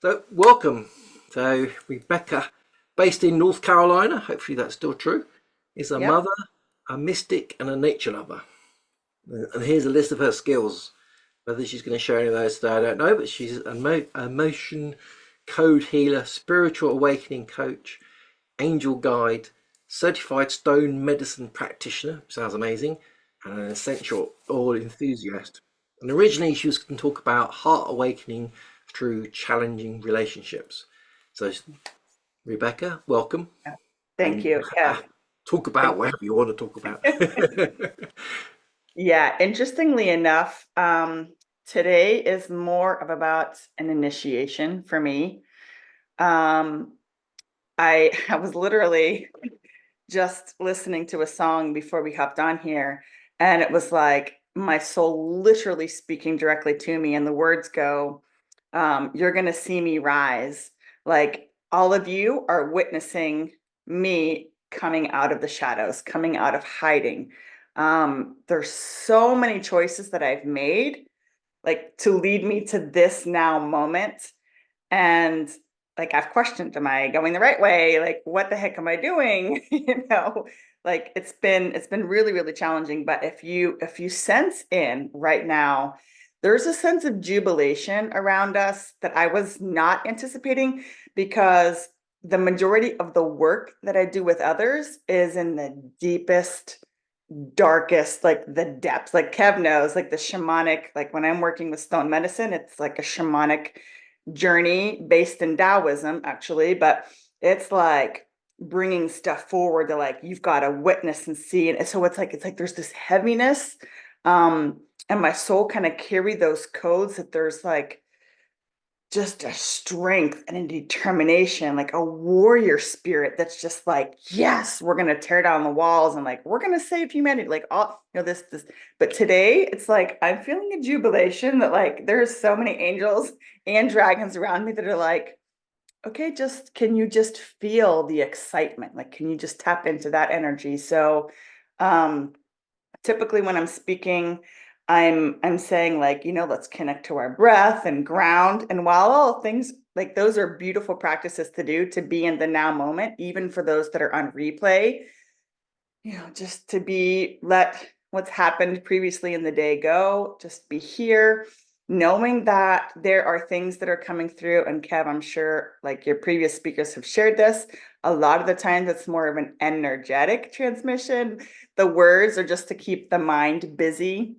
So, welcome. So, Rebecca, based in North Carolina, hopefully that's still true, is a Yep. mother, a mystic, and a nature lover. And here's a list of her skills. Whether she's going to share any of those today, I don't know, but she's an emotion code healer, spiritual awakening coach, angel guide, certified stone medicine practitioner, sounds amazing, and an essential oil enthusiast. And originally she was going to talk about heart awakening through challenging relationships. So, Rebecca, welcome, Yeah. Thank and you. Yeah. talk about Thank whatever you want to talk about. Yeah. Interestingly enough, today is more of about an initiation for me. Um, I was literally just listening to a song before we hopped on here, and it was like my soul literally speaking directly to me, and the words go, "You're gonna see me rise." Like all of you are witnessing me coming out of the shadows, coming out of hiding. There's so many choices that I've made, like to lead me to this now moment. And like I've questioned, am I going the right way? Like, what the heck am I doing? Like it's been really, really challenging. But if you sense in right now, there's a sense of jubilation around us that I was not anticipating, because the majority of the work that I do with others is in the deepest, darkest, like the depths. Like Kev knows, like the shamanic, like when I'm working with stone medicine, it's like a shamanic journey based in Taoism, actually, but it's like bringing stuff forward to, like, you've got to witness and see. And so it's like there's this heaviness, and my soul kind of carry those codes, that there's like just a strength and a determination, like a warrior spirit that's just like, yes, we're gonna tear down the walls, and like we're gonna save humanity. Like all this. But today it's like I'm feeling a jubilation that like there's so many angels and dragons around me that are like, okay, just can you just feel the excitement? Like, can you just tap into that energy? So um typically when I'm speaking, I'm saying, like, let's connect to our breath and ground. And while all things like those are beautiful practices to do, to be in the now moment, even for those that are on replay, just to be, let what's happened previously in the day go, just be here, knowing that there are things that are coming through. And Kev, I'm sure like your previous speakers have shared this. A lot of the times it's more of an energetic transmission. The words are just to keep the mind busy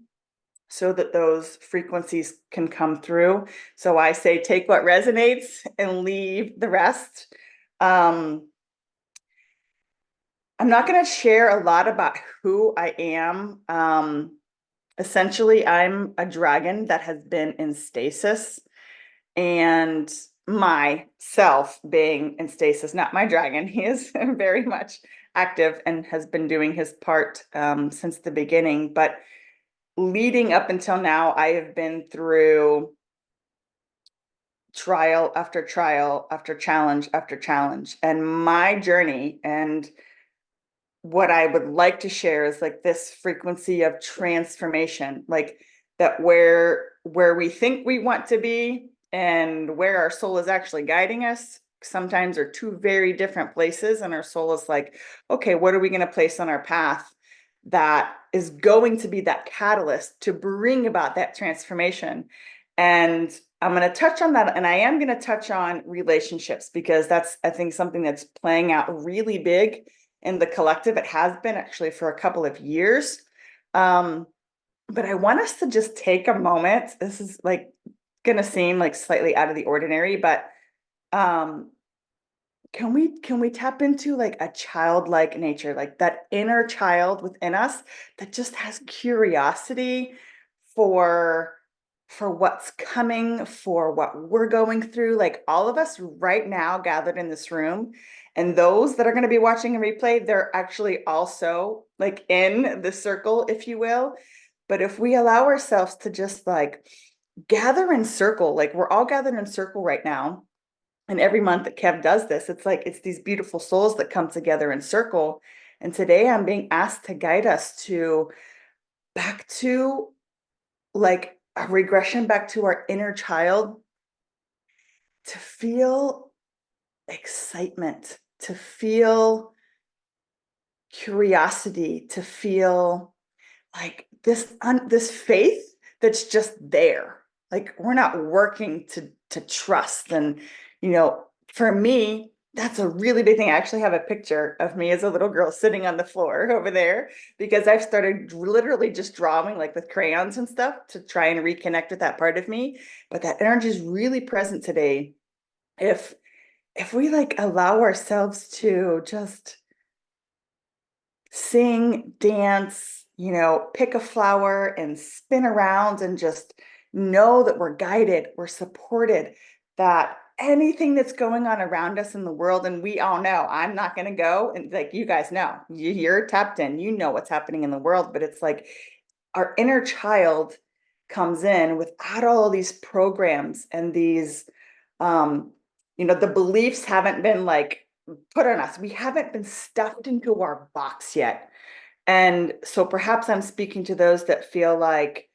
so that those frequencies can come through. So I say, take what resonates and leave the rest. Um, I'm not going to share a lot about who I am. Essentially, I'm a dragon that has been in stasis, and myself being in stasis, not my dragon. He is very much active and has been doing his part since the beginning. But leading up until now, I have been through trial after trial after challenge after challenge. And my journey, and what I would like to share, is like this frequency of transformation, like that where we think we want to be and where our soul is actually guiding us sometimes are two very different places. And our soul is like, okay, what are we going to place on our path that is going to be that catalyst to bring about that transformation? And I'm going to touch on that. And I am going to touch on relationships, because that's, I think, something that's playing out really big in the collective. It has been actually for a couple of years. Um, but I want us to just take a moment. This is like going to seem like slightly out of the ordinary, but um, can we tap into like a childlike nature, like that inner child within us that just has curiosity for for what's coming, for what we're going through, like all of us right now gathered in this room, and those that are going to be watching a replay, they're actually also like in the circle, if you will. But if we allow ourselves to just like gather in circle, like we're all gathered in circle right now, and every month that Kev does this, it's like it's these beautiful souls that come together in circle. And today I'm being asked to guide us to back to like a regression back to our inner child, to feel excitement, to feel curiosity, to feel like this faith that's just there. Like we're not working to trust. And for me, that's a really big thing. I actually have a picture of me as a little girl sitting on the floor over there because I've started literally just drawing like with crayons and stuff to try and reconnect with that part of me. But that energy is really present today. If we like allow ourselves to just sing, dance, pick a flower and spin around and just know that we're guided, we're supported, that anything that's going on around us in the world, and we all know I'm not going to go, and like you guys know, you're tapped in, what's happening in the world, but it's like our inner child comes in without all these programs and these, the beliefs haven't been like put on us. We haven't been stuffed into our box yet. And so perhaps I'm speaking to those that feel like,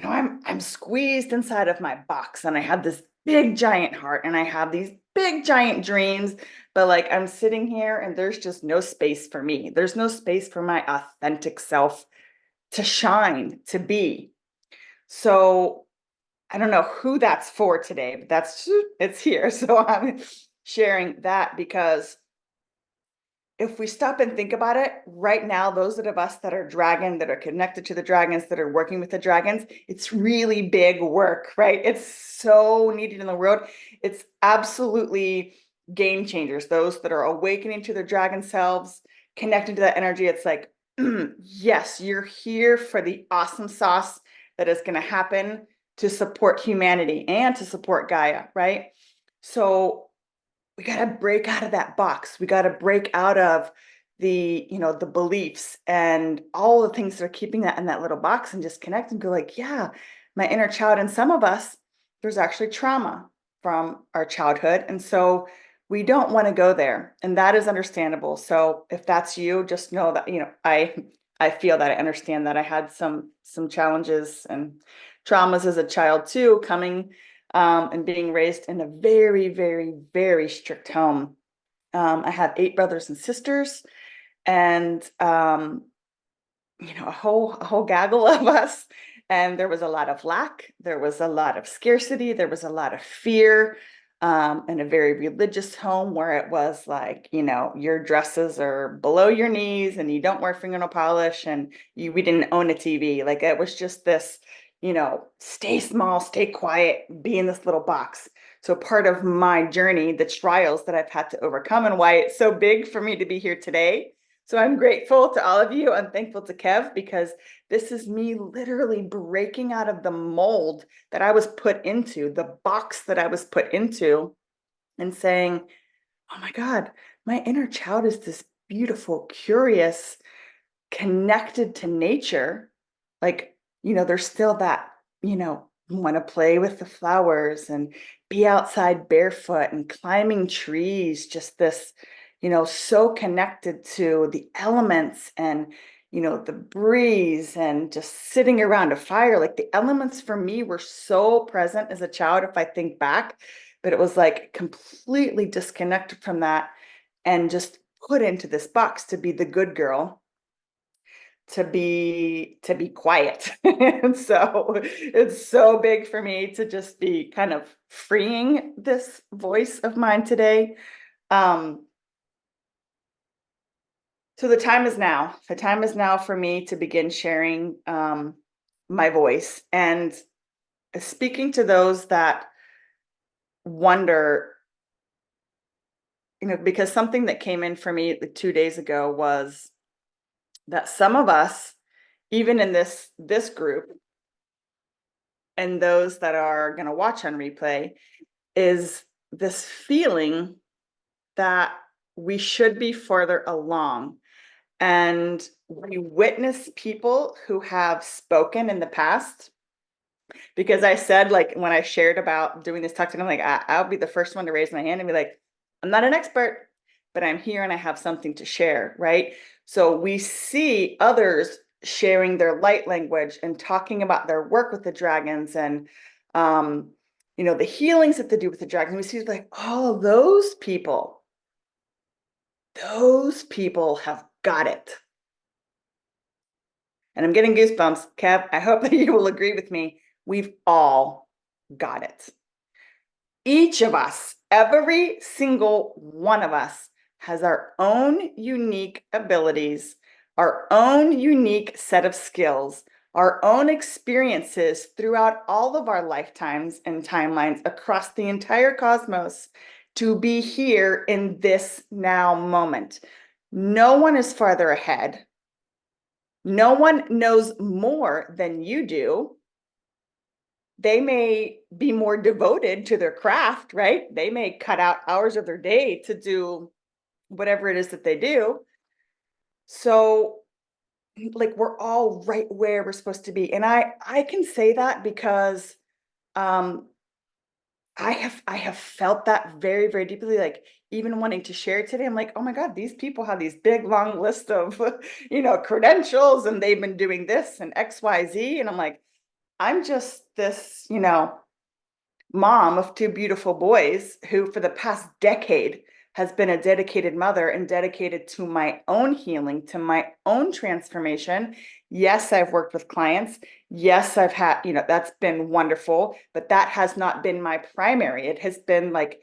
I'm squeezed inside of my box and I have this big giant heart and I have these big giant dreams, but like I'm sitting here and there's just no space for me. There's no space for my authentic self to shine, to be. So I don't know who that's for today, but it's here. So I'm sharing that because if we stop and think about it right now, those of us that are dragon, that are connected to the dragons, that are working with the dragons, it's really big work, right? It's so needed in the world. It's absolutely game changers. Those that are awakening to their dragon selves, connecting to that energy. It's like, yes, you're here for the awesome sauce that is going to happen to support humanity and to support Gaia, right? So we got to break out of that box. We got to break out of the beliefs and all the things that are keeping that in that little box and just connect and go like, yeah, my inner child. And some of us, there's actually trauma from our childhood. And so we don't want to go there. And that is understandable. So if that's you, just know that, I feel that I understand that I had some challenges and traumas as a child too, coming and being raised in a very, very, very strict home. I have 8 brothers and sisters, and a whole gaggle of us. And there was a lot of lack. There was a lot of scarcity. There was a lot of fear. In a very religious home where it was like, your dresses are below your knees and you don't wear fingernail polish and we didn't own a TV. Like it was just this, stay small, stay quiet, be in this little box. So part of my journey, the trials that I've had to overcome and why it's so big for me to be here today. So I'm grateful to all of you. I'm thankful to Kev because this is me literally breaking out of the mold that I was put into, the box that I was put into, and saying, oh my God, my inner child is this beautiful, curious, connected to nature. Like, there's still that, want to play with the flowers and be outside barefoot and climbing trees, just this, so connected to the elements and, the breeze and just sitting around a fire. Like the elements for me were so present as a child, if I think back, but it was like completely disconnected from that and just put into this box to be the good girl, to be quiet. And so it's so big for me to just be kind of freeing this voice of mine today. Um, so the time is now. The time is now for me to begin sharing my voice and speaking to those that wonder, because something that came in for me 2 days ago was that some of us, even in this group, and those that are going to watch on replay, is this feeling that we should be further along. And we witness people who have spoken in the past, because I said, like, when I shared about doing this talk, I'm like, I'll be the first one to raise my hand and be like, I'm not an expert, but I'm here and I have something to share, right? So we see others sharing their light language and talking about their work with the dragons and the healings that they do with the dragons. We see like, oh, those people have got it. And I'm getting goosebumps, Kev. I hope that you will agree with me. We've all got it. Each of us, every single one of us, has our own unique abilities, our own unique set of skills, our own experiences throughout all of our lifetimes and timelines across the entire cosmos to be here in this now moment. No one is farther ahead. No one knows more than you do. They may be more devoted to their craft, right? They may cut out hours of their day to do whatever it is that they do. So like we're all right where we're supposed to be. And I can say that because um I have felt that very, very deeply, like even wanting to share today. I'm like, oh my God, these people have these big long list of credentials, and they've been doing this and XYZ. And I'm like, I'm just this, mom of two beautiful boys who for the past decade has been a dedicated mother and dedicated to my own healing, to my own transformation. Yes, I've worked with clients. Yes, I've had, that's been wonderful, but that has not been my primary. It has been like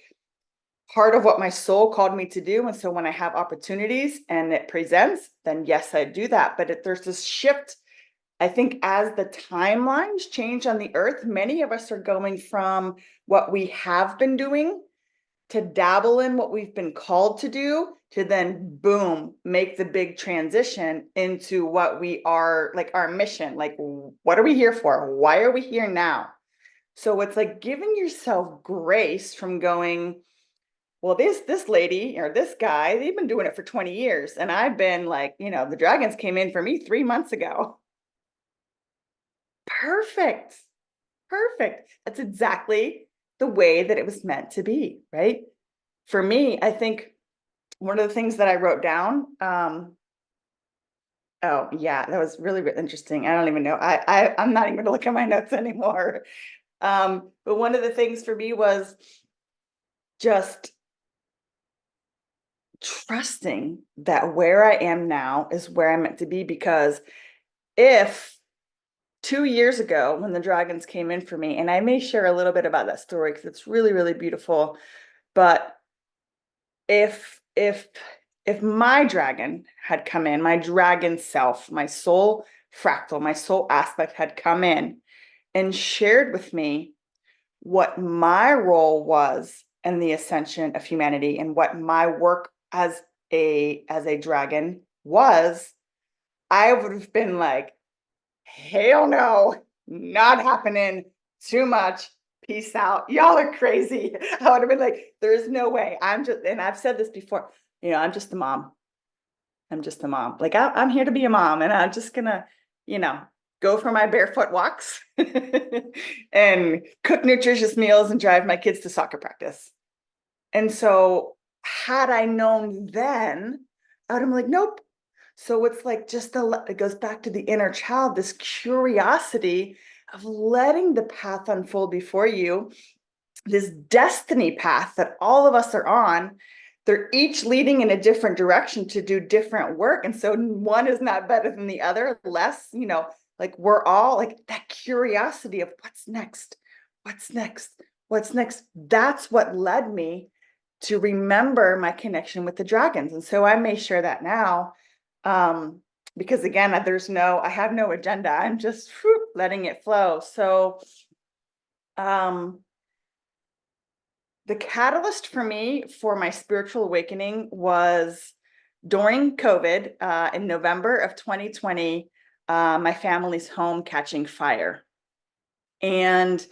part of what my soul called me to do. And so when I have opportunities and it presents, then yes, I do that. But there's this shift. I think as the timelines change on the earth, many of us are going from what we have been doing to dabble in what we've been called to do, to then boom, make the big transition into what we are, like our mission. Like, what are we here for? Why are we here now? So it's like giving yourself grace from going, well, this lady or this guy, they've been doing it for 20 years. And I've been like, the dragons came in for me 3 months ago. Perfect. Perfect. That's exactly the way that it was meant to be, right? For me, I think one of the things that I wrote down, oh yeah, that was really, really interesting. I don't even know. I'm not even gonna look at my notes anymore. But one of the things for me was just trusting that where I am now is where I'm meant to be. Because if 2 years ago, when the dragons came in for me, and I may share a little bit about that story because it's really, really beautiful. But if my dragon had come in, my dragon self, my soul fractal, my soul aspect had come in and shared with me what my role was in the ascension of humanity and what my work as a dragon was, I would have been like, hell no, not happening. Too much. Peace out. Y'all are crazy. I would have been like, there's no way. And I've said this before, I'm just a mom. I'm just a mom. Like I'm here to be a mom, and I'm just gonna, go for my barefoot walks and cook nutritious meals and drive my kids to soccer practice. And so had I known then, I would have been like, nope. So it's like it goes back to the inner child, this curiosity of letting the path unfold before you, this destiny path that all of us are on. They're each leading in a different direction to do different work. And so one is not better than the other, less, like we're all like that curiosity of what's next, what's next, what's next. That's what led me to remember my connection with the dragons. And so I may share that now. Because again, I have no agenda. I'm just letting it flow. So, the catalyst for me for my spiritual awakening was during COVID, in November of 2020, my family's home catching fire. And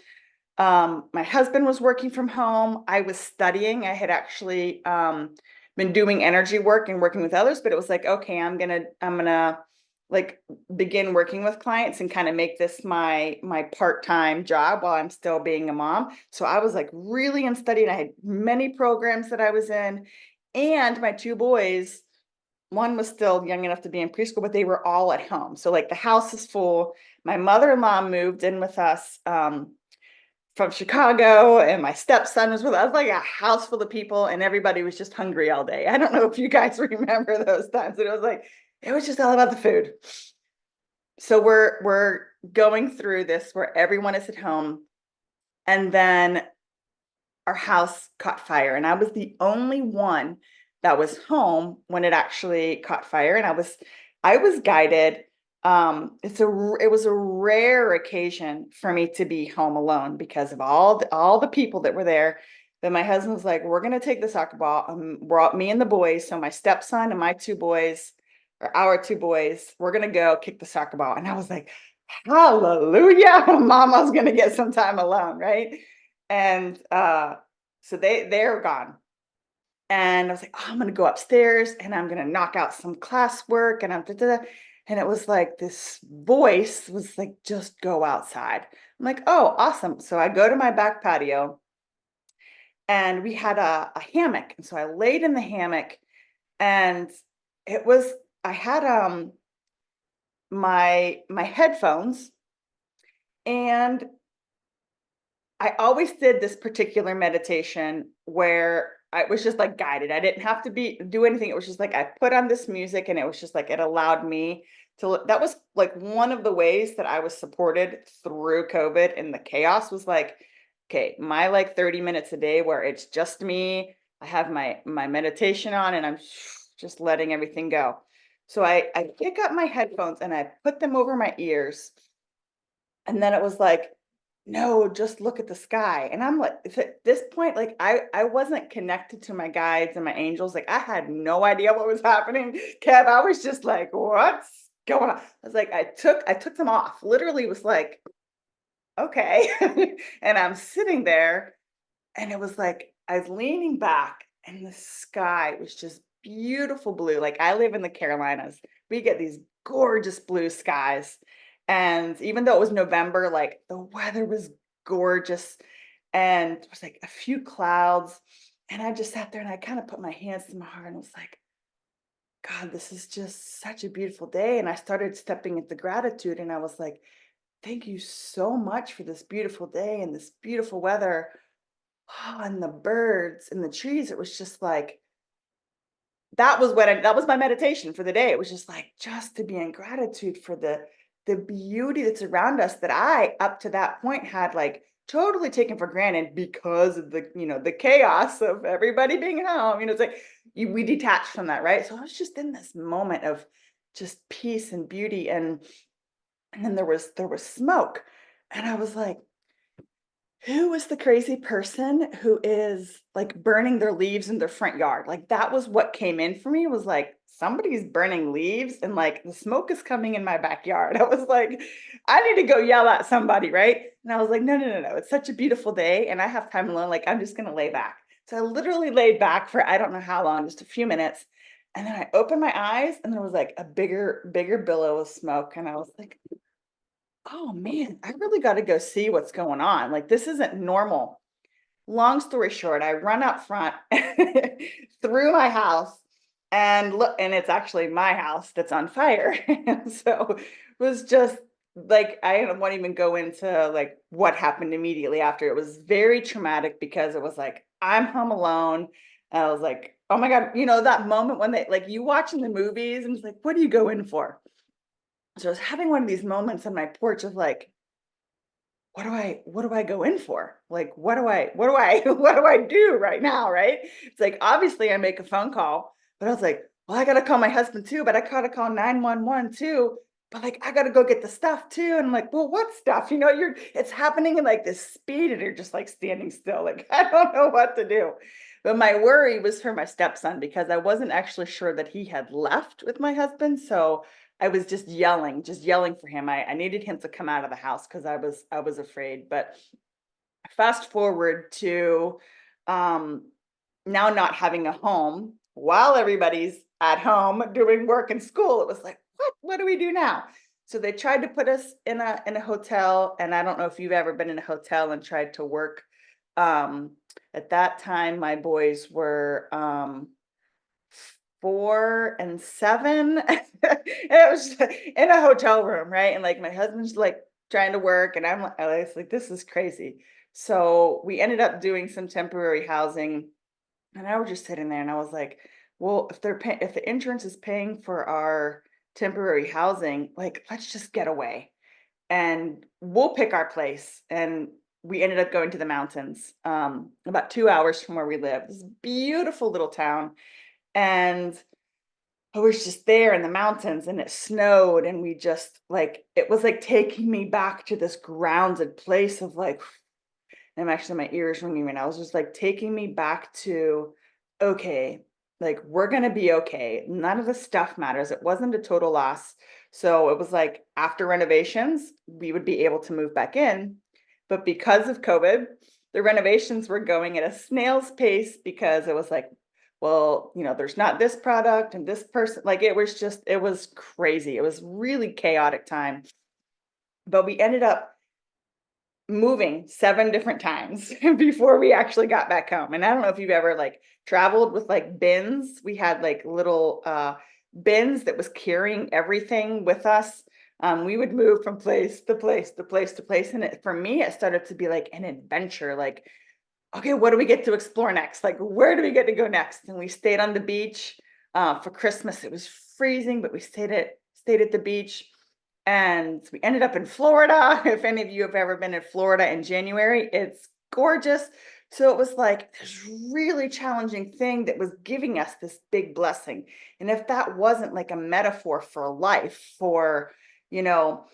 my husband was working from home. I was studying. I had actually been doing energy work and working with others, but it was like, okay, I'm gonna like begin working with clients and kind of make this my part-time job while I'm still being a mom. So I was like really in studying. I had many programs that I was in, and my two boys, one was still young enough to be in preschool, but they were all at home. So like the house is full. My mother-in-law moved in with us from Chicago, and my stepson was with us. I was like a house full of people, and everybody was just hungry all day. I don't know if you guys remember those times, but it was just all about the food. So we're going through this where everyone is at home, and then our house caught fire, and I was the only one that was home when it actually caught fire, and I was guided. It was a rare occasion for me to be home alone because of all the people that were there. Then my husband was like, "We're gonna take the soccer ball." Brought me and the boys, so my stepson and my two boys, or our two boys, we're gonna go kick the soccer ball, and I was like, "Hallelujah, Mama's gonna get some time alone, right?" And so they're gone. And I was like, "Oh, I'm gonna go upstairs and I'm gonna knock out some classwork." And and it was like this voice was like, "Just go outside." I'm like, "Oh, awesome." So I go to my back patio, and we had a hammock. And so I laid in the hammock, and it was I had my headphones, and I always did this particular meditation where I was just like guided. I didn't have to do anything. It was just like I put on this music, and it was just like it allowed me to that was like one of the ways that I was supported through COVID, and the chaos was like, okay, my like 30 minutes a day where it's just me. I have my meditation on, and I'm just letting everything go. So I pick up my headphones and I put them over my ears, and then it was like, "No, just look at the sky." And I'm like, if at this point, like I wasn't connected to my guides and my angels. Like I had no idea what was happening. Kev, I was just like, "What's going on?" I was like, I took them off. Literally was like, okay. And I'm sitting there, and it was like I was leaning back, and the sky was just beautiful blue. Like I live in the Carolinas. We get these gorgeous blue skies. And even though it was November, like the weather was gorgeous. And there was like a few clouds. And I just sat there and I kind of put my hands to my heart and was like, God, this is just such a beautiful day. And I started stepping into gratitude, and I was like, thank you so much for this beautiful day and this beautiful weather. Oh, and the birds and the trees. It was just like that was my meditation for the day. It was just like just to be in gratitude for the beauty that's around us that I up to that point had like totally taken for granted because of the chaos of everybody being home. It's like we detached from that, right? So I was just in this moment of just peace and beauty, and then there was smoke, and I was like, who was the crazy person who is like burning their leaves in their front yard? Like that was what came in for me, was like somebody's burning leaves, and like the smoke is coming in my backyard. I was like, I need to go yell at somebody, right? And I was like, no, no, no, no. It's such a beautiful day and I have time alone. Like I'm just gonna lay back. So I literally laid back for I don't know how long, just a few minutes. And then I opened my eyes, and there was like a bigger billow of smoke. And I was like, oh man, I really got to go see what's going on. Like, this isn't normal. Long story short, I run up front through my house, and look, and it's actually my house that's on fire. And so it was just like, I won't even go into like what happened immediately after. It was very traumatic because it was like, I'm home alone. And I was like, oh my God, that moment when they like you watching the movies and it's like, what do you go in for? So I was having one of these moments on my porch of like, what do I go in for? Like, what do I do right now? Right. It's like, obviously I make a phone call, but I was like, well, I got to call my husband too, but I got to call 911 too. But like, I got to go get the stuff too. And I'm like, well, what stuff? It's happening in like this speed, and you're just like standing still. Like, I don't know what to do. But my worry was for my stepson because I wasn't actually sure that he had left with my husband. So I was just yelling for him. I needed him to come out of the house because I was afraid. But fast forward to um, now not having a home while everybody's at home doing work and school. It was like, what do we do now? So they tried to put us in a hotel, and I don't know if you've ever been in a hotel and tried to work. Um, at that time, my boys were 4 and 7. And it was in a hotel room, right? And like my husband's like trying to work, and I was like, this is crazy. So we ended up doing some temporary housing, and I was just sitting there and I was like, well, if the insurance is paying for our temporary housing, like, let's just get away and we'll pick our place. And we ended up going to the mountains, about 2 hours from where we live. This beautiful little town. And I was just there in the mountains and it snowed and we just like it was like taking me back to this grounded place of like I'm actually my ears ringing right now. I was just like taking me back to okay, like we're gonna be okay. None of the stuff matters. It wasn't a total loss. So it was like after renovations, we would be able to move back in. But because of COVID, the renovations were going at a snail's pace because it was like, well, there's not this product and this person. Like it was crazy. It was really chaotic time. But we ended up moving 7 different times before we actually got back home. And I don't know if you've ever like traveled with like bins. We had like little bins that was carrying everything with us. We would move from place to place to place to place. And for me, it started to be like an adventure. Like, okay, what do we get to explore next? Like, where do we get to go next? And we stayed on the beach for Christmas. It was freezing, but we stayed at the beach and we ended up in Florida. If any of you have ever been in Florida in January, it's gorgeous. So it was like this really challenging thing that was giving us this big blessing. And if that wasn't like a metaphor for life, for, you know,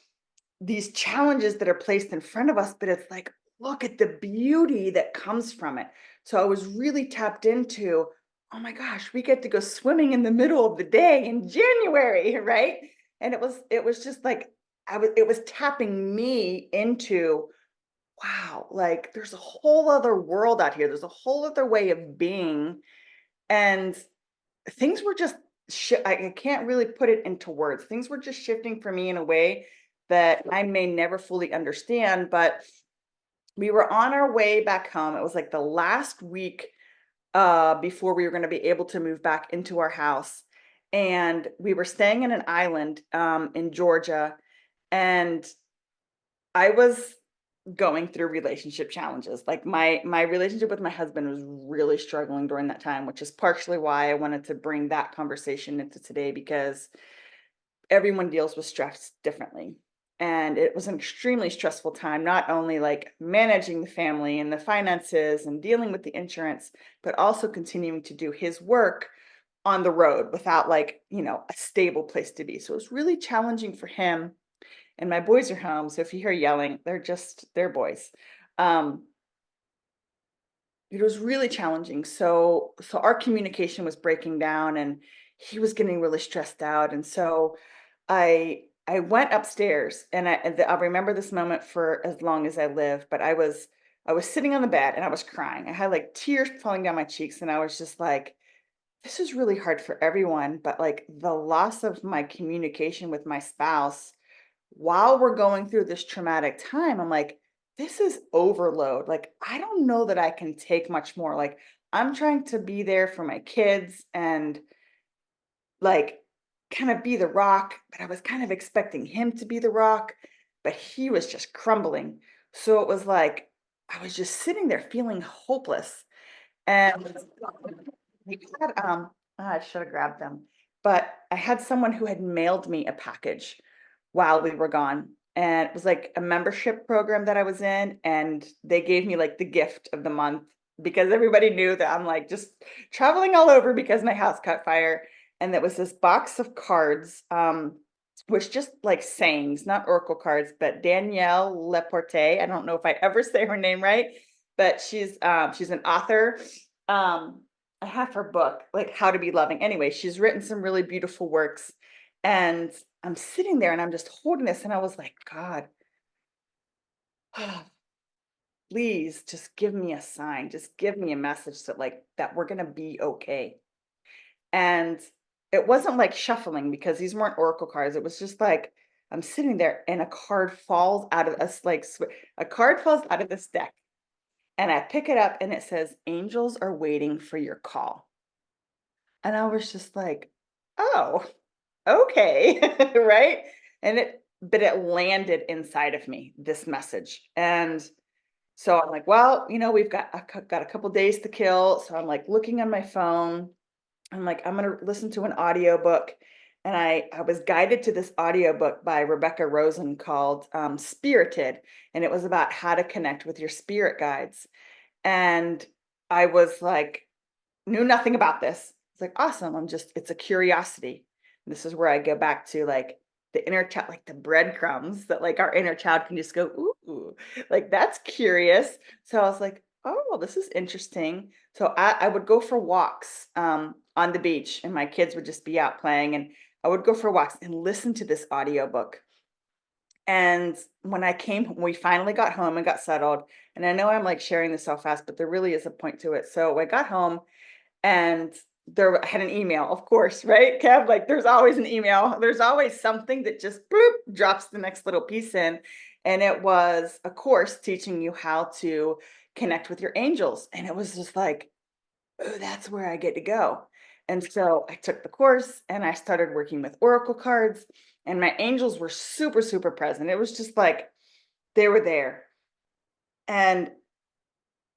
these challenges that are placed in front of us, but it's like, look at the beauty that comes from it. So I was really tapped into, oh my gosh, we get to go swimming in the middle of the day in January, right? And it was just like it was tapping me into, wow, like there's a whole other world out here. There's a whole other way of being. And things were just I can't really put it into words. Things were just shifting for me in a way that I may never fully understand, but we were on our way back home. It was like the last week before we were going to be able to move back into our house. And we were staying in an island in Georgia. And I was going through relationship challenges. Like my relationship with my husband was really struggling during that time, which is partially why I wanted to bring that conversation into today because everyone deals with stress differently. And it was an extremely stressful time, not only like managing the family and the finances and dealing with the insurance, but also continuing to do his work on the road without like, a stable place to be. So it was really challenging for him. And my boys are home. So if you hear yelling, they're boys. Um, it was really challenging. So our communication was breaking down and he was getting really stressed out. And so I went upstairs and I remember this moment for as long as I live, but I was sitting on the bed and I was crying. I had like tears falling down my cheeks and I was just like, this is really hard for everyone, but like the loss of my communication with my spouse while we're going through this traumatic time, I'm like, this is overload. Like, I don't know that I can take much more. Like, I'm trying to be there for my kids and like kind of be the rock, but I was kind of expecting him to be the rock, but he was just crumbling. So it was like I was just sitting there feeling hopeless. And we had, I should have grabbed them, but I had someone who had mailed me a package while we were gone. And it was like a membership program that I was in, and they gave me like the gift of the month because everybody knew that I'm like just traveling all over because my house caught fire. And it was this box of cards, which just like sayings, not oracle cards, but Danielle Leporte. I don't know if I ever say her name right, but she's an author. Um, I have her book, like How to Be Loving. Anyway, she's written some really beautiful works. And I'm sitting there and I'm just holding this. And I was like, God, please just give me a sign. Just give me a message that like that we're gonna be okay. And it wasn't like shuffling because these weren't oracle cards. It was just like I'm sitting there and a card falls out of us, like a card falls out of this deck. And I pick it up and it says, Angels are waiting for your call. And I was just like, oh, okay. Right. And but it landed inside of me, this message. And so I'm like, well, we've got a couple days to kill. So I'm like looking on my phone. I'm like, I'm gonna listen to an audiobook. And I was guided to this audiobook by Rebekah Rosen called Spirited. And it was about how to connect with your spirit guides. And I was like, knew nothing about this. It's like, awesome. It's a curiosity. And this is where I go back to like the inner child, like the breadcrumbs that like our inner child can just go, ooh, like that's curious. So I was like, oh, this is interesting. So I would go for walks on the beach, and my kids would just be out playing, and I would go for walks and listen to this audiobook. And when we finally got home and got settled, and I know I'm like sharing this so fast, but there really is a point to it. So I got home, and I had an email, of course, right, Kev? Like there's always an email. There's always something that just boop, drops the next little piece in. And it was a course teaching you how to connect with your angels. And it was just like, oh, that's where I get to go. And so I took the course and I started working with oracle cards, and my angels were super, super present. It was just like they were there. And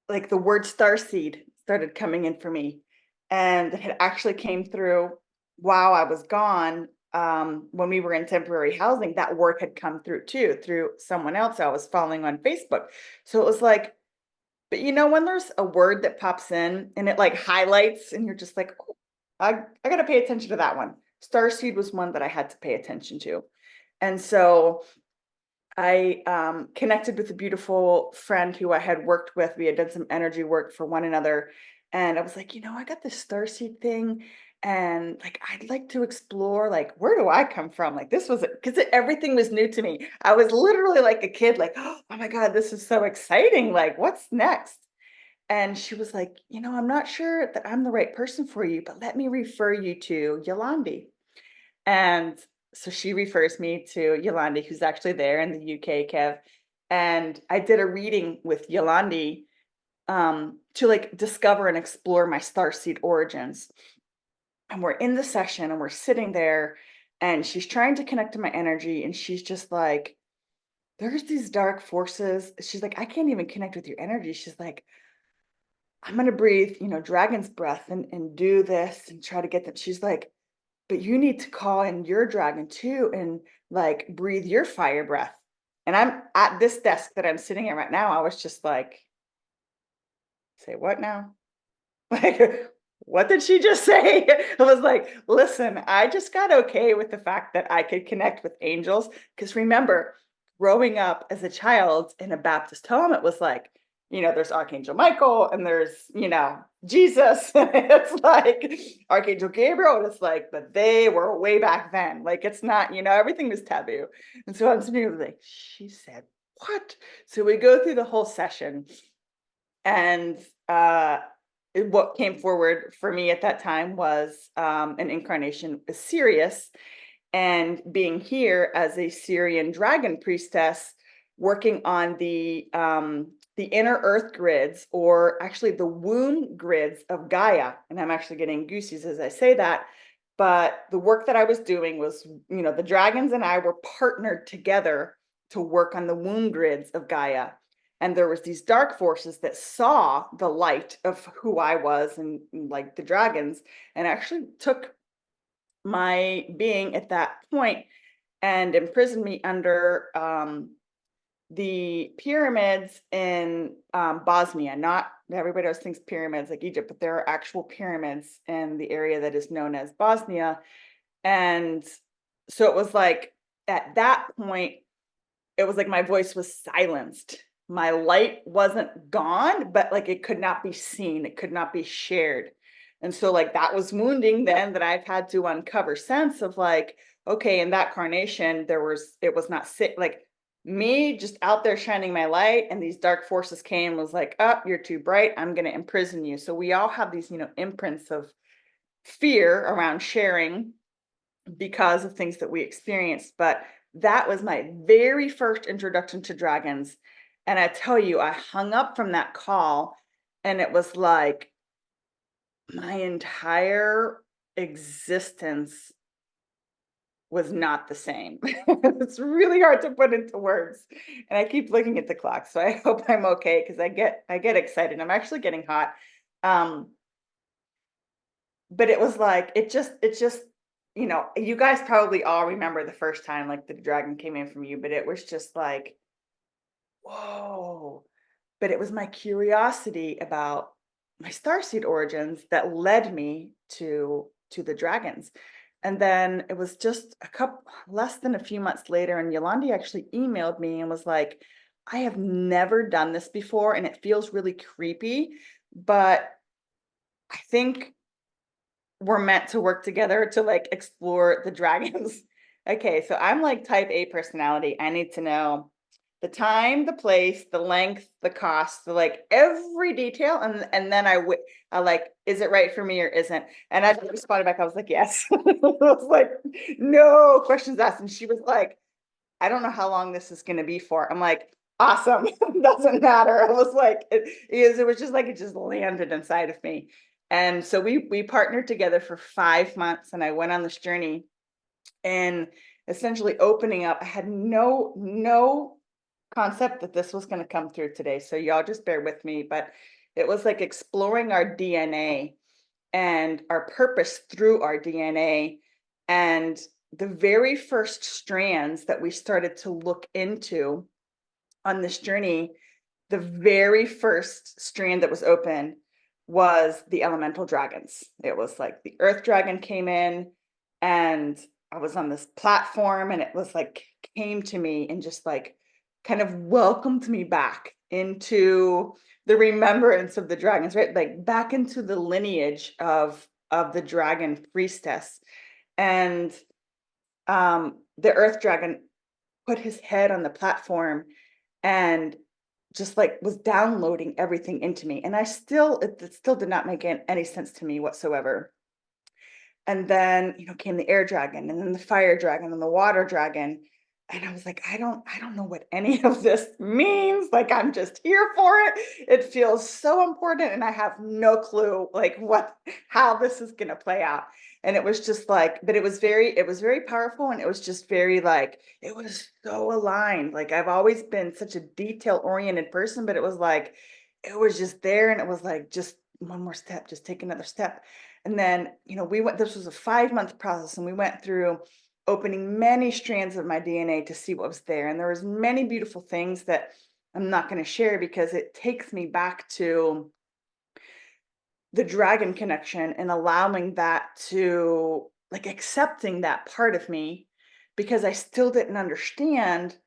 like the word starseed started coming in for me. And it had actually came through while I was gone. When we were in temporary housing, that word had come through too, through someone else I was following on Facebook. So it was like, but when there's a word that pops in and it like highlights and you're just like, oh, I got to pay attention to that one. Starseed was one that I had to pay attention to. And so I connected with a beautiful friend who I had worked with. We had done some energy work for one another. And I was like, I got this starseed thing. And like, I'd like to explore, like, where do I come from? Like, this was because everything was new to me. I was literally like a kid, like, oh my God, this is so exciting. Like, what's next? And she was like, I'm not sure that I'm the right person for you, but let me refer you to Yolandi. And so she refers me to Yolandi, who's actually there in the UK, Kev. And I did a reading with Yolandi to like discover and explore my starseed origins. And we're in the session and we're sitting there, and she's trying to connect to my energy. And she's just like, there's these dark forces. She's like, I can't even connect with your energy. She's like, I'm going to breathe, dragon's breath and do this and try to get them. She's like, but you need to call in your dragon too and like breathe your fire breath. And I'm at this desk that I'm sitting at right now. I was just like, say what now? Like, what did she just say? I was like, listen, I just got okay with the fact that I could connect with angels. Because remember, growing up as a child in a Baptist home, it was like, there's Archangel Michael and there's, Jesus. It's like Archangel Gabriel. And it's like, but they were way back then. Like, it's not, everything was taboo. And so I'm sitting here like, she said, what? So we go through the whole session, and what came forward for me at that time was an incarnation with Sirius, and being here as a Syrian dragon priestess, working on the inner earth grids, or actually the womb grids of Gaia. And I'm actually getting goosies as I say that. But the work that I was doing was, the dragons and I were partnered together to work on the womb grids of Gaia. And there was these dark forces that saw the light of who I was and like the dragons, and actually took my being at that point and imprisoned me under the pyramids in Bosnia. Not everybody else thinks pyramids like Egypt, but there are actual pyramids in the area that is known as Bosnia. And so it was like at that point, it was like my voice was silenced. My light wasn't gone, but like it could not be seen, it could not be shared. And so like that was wounding then, that I've had to uncover sense of like, okay, in that carnation, it was not sick, like me just out there shining my light, and these dark forces came, was like, oh, you're too bright, I'm going to imprison you. So we all have these, imprints of fear around sharing because of things that we experienced. But that was my very first introduction to dragons. And I tell you, I hung up from that call, and it was like my entire existence was not the same. It's really hard to put into words. And I keep looking at the clock, so I hope I'm okay because I get excited. I'm actually getting hot. Um, but it was like it just you guys probably all remember the first time like the dragon came in from you, but it was just like, whoa. But it was my curiosity about my starseed origins that led me to the dragons. And then it was just a couple less than a few months later, and Yolandi actually emailed me and was like, I have never done this before, and it feels really creepy, but I think we're meant to work together to like explore the dragons. Okay, so I'm like type A personality. I need to know the time, the place, the length, the cost, the like every detail, and then I like, is it right for me or isn't? And I just responded back. I was like, yes. I was like, no questions asked. And she was like, I don't know how long this is going to be for. I'm like, awesome. Doesn't matter. I was like, it was just like it just landed inside of me. And so we partnered together for 5 months, and I went on this journey and essentially opening up. I had no concept that this was going to come through today. So y'all just bear with me, but it was like exploring our DNA and our purpose through our DNA. And the very first strands that we started to look into on this journey, the very first strand that was open was the elemental dragons. It was like the earth dragon came in, and I was on this platform, and it was like came to me and just like kind of welcomed me back into the remembrance of the dragons, right? Like back into the lineage of the dragon priestess. And the earth dragon put his head on the platform and just like was downloading everything into me. And it still did not make any sense to me whatsoever. And then, came the air dragon, and then the fire dragon, and the water dragon. And I was like, I don't know what any of this means. Like, I'm just here for it. It feels so important. And I have no clue like how this is going to play out. And it was just like, but it was very powerful. And it was just very like, it was so aligned. Like, I've always been such a detail oriented person, but it was like, it was just there. And it was like, just one more step, just take another step. And then, this was a 5-month process, and we went through opening many strands of my DNA to see what was there. And there was many beautiful things that I'm not going to share because it takes me back to the dragon connection and allowing that to like accepting that part of me, because I still didn't understand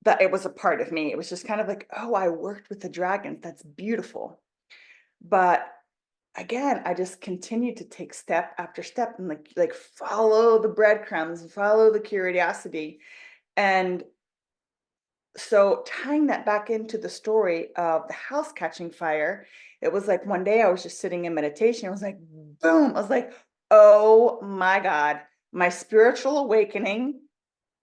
that it was a part of me. It was just kind of like, oh, I worked with the dragons. That's beautiful. But again, I just continued to take step after step and like follow the breadcrumbs, follow the curiosity. And so tying that back into the story of the house catching fire, it was like one day I was just sitting in meditation. I was like, boom. I was like, oh my God, my spiritual awakening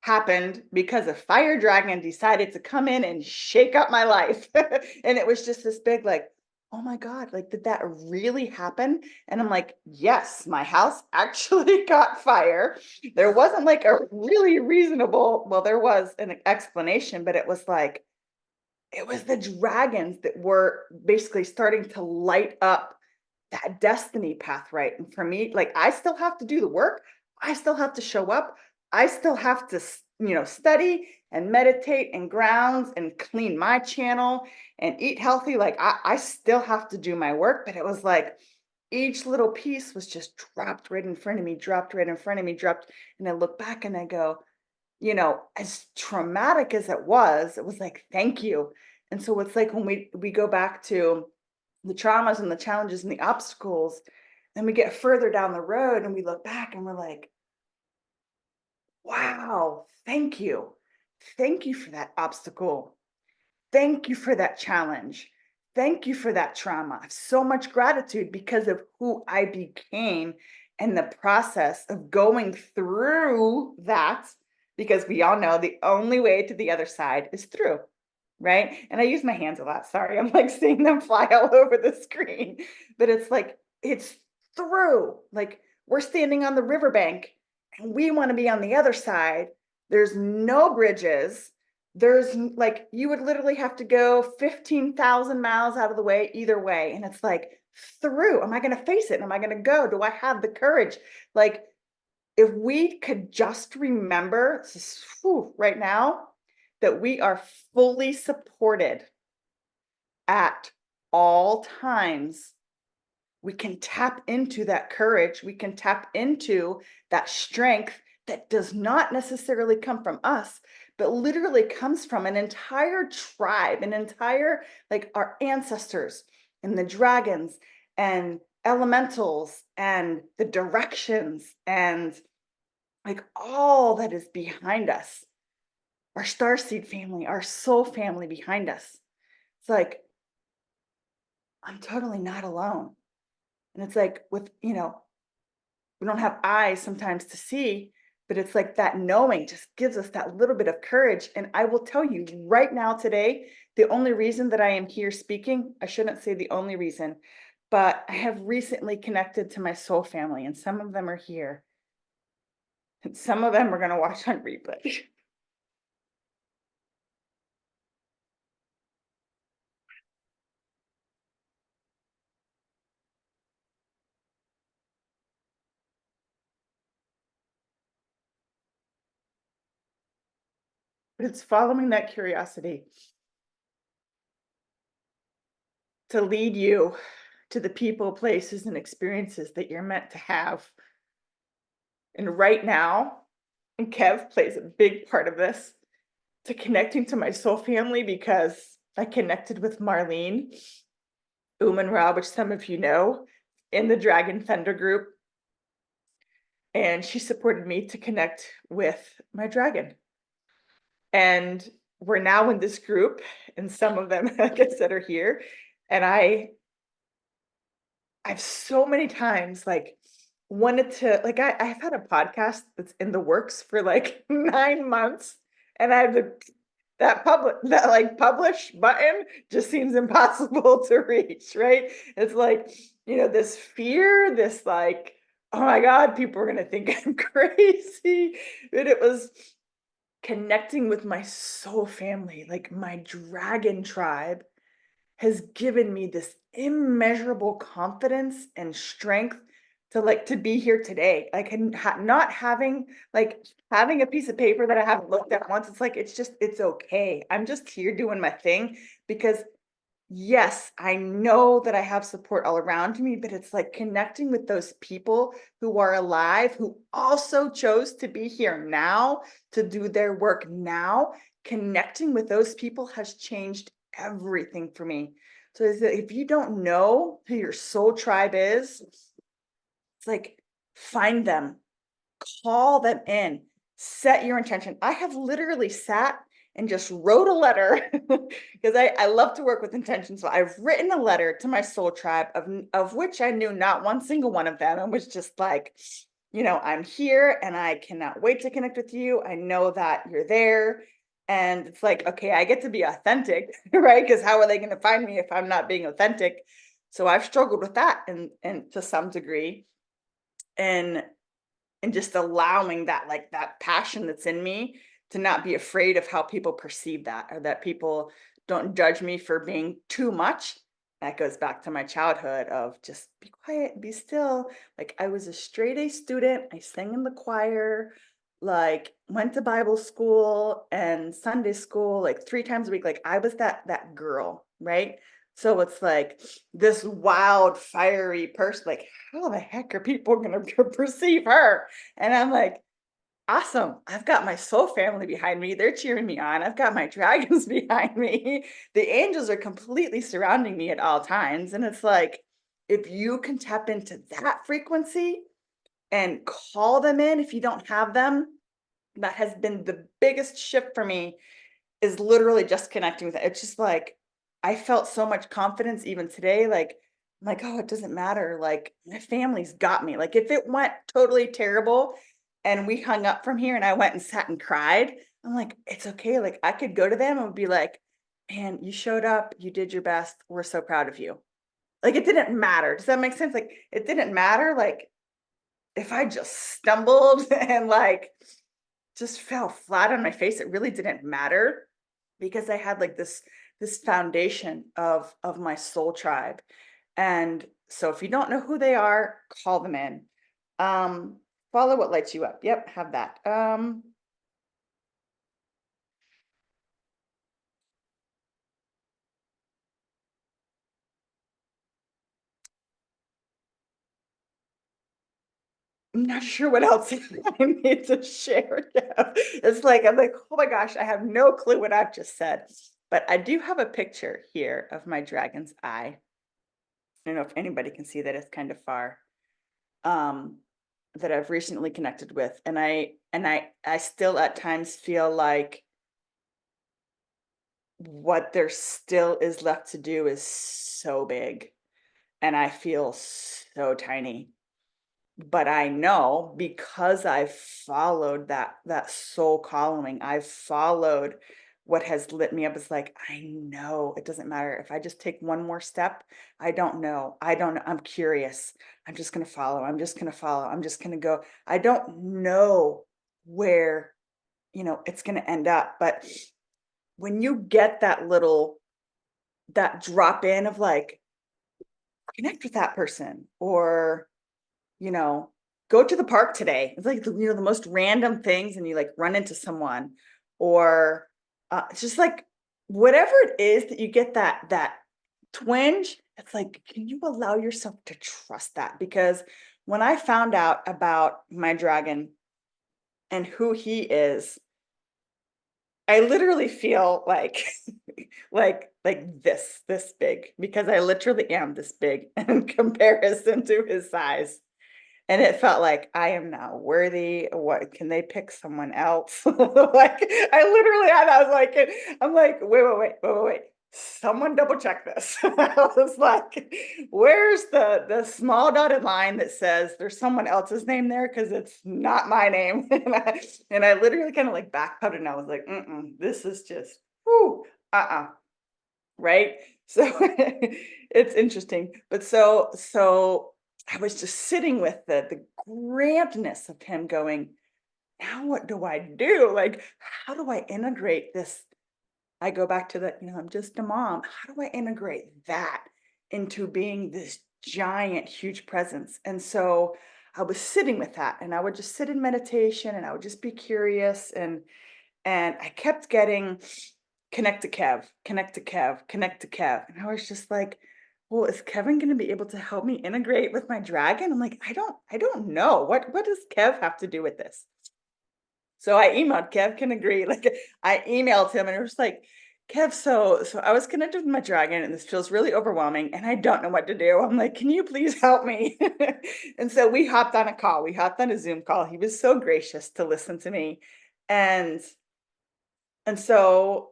happened because a fire dragon decided to come in and shake up my life. And it was just this big, like, oh my God, like, did that really happen? And I'm like, yes, my house actually got fire. There wasn't like a really reasonable, well, there was an explanation, but it was like, it was the dragons that were basically starting to light up that destiny path, right? And for me, like, I still have to do the work. I still have to show up. I still have to, study and meditate and grounds and clean my channel and eat healthy. Like, I still have to do my work, but it was like each little piece was just dropped right in front of me, dropped right in front of me, dropped. And I look back and I go, as traumatic as it was like, thank you. And so it's like when we go back to the traumas and the challenges and the obstacles, and we get further down the road and we look back and we're like, wow, thank you. Thank you for that obstacle. Thank you for that challenge. Thank you for that trauma. I have so much gratitude because of who I became and the process of going through that, because we all know the only way to the other side is through, right? And I use my hands a lot. Sorry, I'm like seeing them fly all over the screen, but it's like, it's through. Like, we're standing on the riverbank and we want to be on the other side. There's no bridges. There's like, you would literally have to go 15,000 miles out of the way either way. And it's like, through, am I going to face it? Am I going to go? Do I have the courage? Like, if we could just remember right now that we are fully supported at all times, we can tap into that courage. We can tap into that strength that does not necessarily come from us, but literally comes from an entire tribe, an entire, like our ancestors and the dragons and elementals and the directions and like all that is behind us, our starseed family, our soul family behind us. It's like, I'm totally not alone. And it's like with, we don't have eyes sometimes to see, but it's like that knowing just gives us that little bit of courage. And I will tell you right now today, the only reason that I am here speaking, I shouldn't say the only reason, but I have recently connected to my soul family, and some of them are here. And some of them are going to watch on replay. But it's following that curiosity to lead you to the people, places, and experiences that you're meant to have. And right now, and Kev plays a big part of this, to connecting to my soul family, because I connected with Marlene Ra, which some of you know, in the Dragon Thunder group. And she supported me to connect with my dragon. And we're now in this group, and some of them, like I said, are here. And I've so many times like wanted to, like, I've had a podcast that's in the works for like 9 months, and I have that like publish button just seems impossible to reach, right? It's like, this fear, this like, oh my God, people are gonna think I'm crazy. But it was connecting with my soul family, like my dragon tribe has given me this immeasurable confidence and strength to be here today. Like, and not having, like, having a piece of paper that I haven't looked at once. It's like, it's okay. I'm just here doing my thing because yes, I know that I have support all around me, but it's like connecting with those people who are alive, who also chose to be here now, to do their work now. Connecting with those people has changed everything for me. So if you don't know who your soul tribe is, it's like, find them, call them in, set your intention. I have literally sat and just wrote a letter because I love to work with intention. So I've written a letter to my soul tribe, of which I knew not one single one of them. And was just like, I'm here and I cannot wait to connect with you. I know that you're there. And it's like, okay, I get to be authentic, right? Because how are they going to find me if I'm not being authentic? So I've struggled with that and to some degree. And just allowing that, like, that passion that's in me, to not be afraid of how people perceive that, or that people don't judge me for being too much. That goes back to my childhood of just be quiet, be still. Like, I was a straight A student. I sang in the choir, like went to Bible school and Sunday school like 3 times a week. Like, I was that girl, right? So it's like this wild, fiery person, like, how the heck are people going to perceive her? And I'm like, awesome. I've got my soul family behind me. They're cheering me on. I've got my dragons behind me. The angels are completely surrounding me at all times. And it's like, if you can tap into that frequency and call them in, if you don't have them, that has been the biggest shift for me, is literally just connecting with it. It's just like, I felt so much confidence even today. Like, I'm like, oh, it doesn't matter. Like, my family's got me. Like, if it went totally terrible and we hung up from here and I went and sat and cried, I'm like, it's okay. Like, I could go to them and be like, man, you showed up, you did your best. We're so proud of you. Like, it didn't matter. Does that make sense? Like, it didn't matter. Like, if I just stumbled and like just fell flat on my face, it really didn't matter because I had like this foundation of my soul tribe. And so if you don't know who they are, call them in. Um, Follow what lights you up. Yep, have that. I'm not sure what else I need to share. Deb. It's like I'm like, oh my gosh, I have no clue what I've just said. But I do have a picture here of my dragon's eye. I don't know if anybody can see that, it's kind of far. Um, that I've recently connected with. And I still at times feel like what there still is left to do is so big. And I feel so tiny. But I know because I've followed that soul calling, I've followed what has lit me up. It's like, I know it doesn't matter if I just take one more step. I don't know. I don't know. I'm curious. I'm just going to follow. I'm just going to follow. I'm just going to go. I don't know where, it's going to end up. But when you get that drop in of like, connect with that person, or you know, go to the park today. It's like, the most random things, and you like run into someone, or it's just like whatever it is that you get that twinge. It's like, can you allow yourself to trust that? Because when I found out about my dragon and who he is, I literally feel like this big, because I literally am this big in comparison to his size. And it felt like, I am not worthy. What, can they pick someone else? Like, I literally had, I was like, I'm like, wait. Someone double check this. I was like, where's the small dotted line that says there's someone else's name there? Because it's not my name. And I literally kind of like backpedaled, and I was like, this is just, whoo, right? So it's interesting. But so I was just sitting with the grandness of him going, now what do I do? Like, how do I integrate this? I go back to the, I'm just a mom. How do I integrate that into being this giant, huge presence? And so I was sitting with that, and I would just sit in meditation, and I would just be curious, and I kept getting, connect to Kev, connect to Kev, connect to Kev. And I was just like, well, is Kevin going to be able to help me integrate with my dragon? I'm like, I don't know. What does Kev have to do with this? So I emailed Kev, can agree. Like, I emailed him, and it was like, Kev, so I was connected with my dragon, and this feels really overwhelming, and I don't know what to do. I'm like, can you please help me? And so we hopped on a call. We hopped on a Zoom call. He was so gracious to listen to me. And so,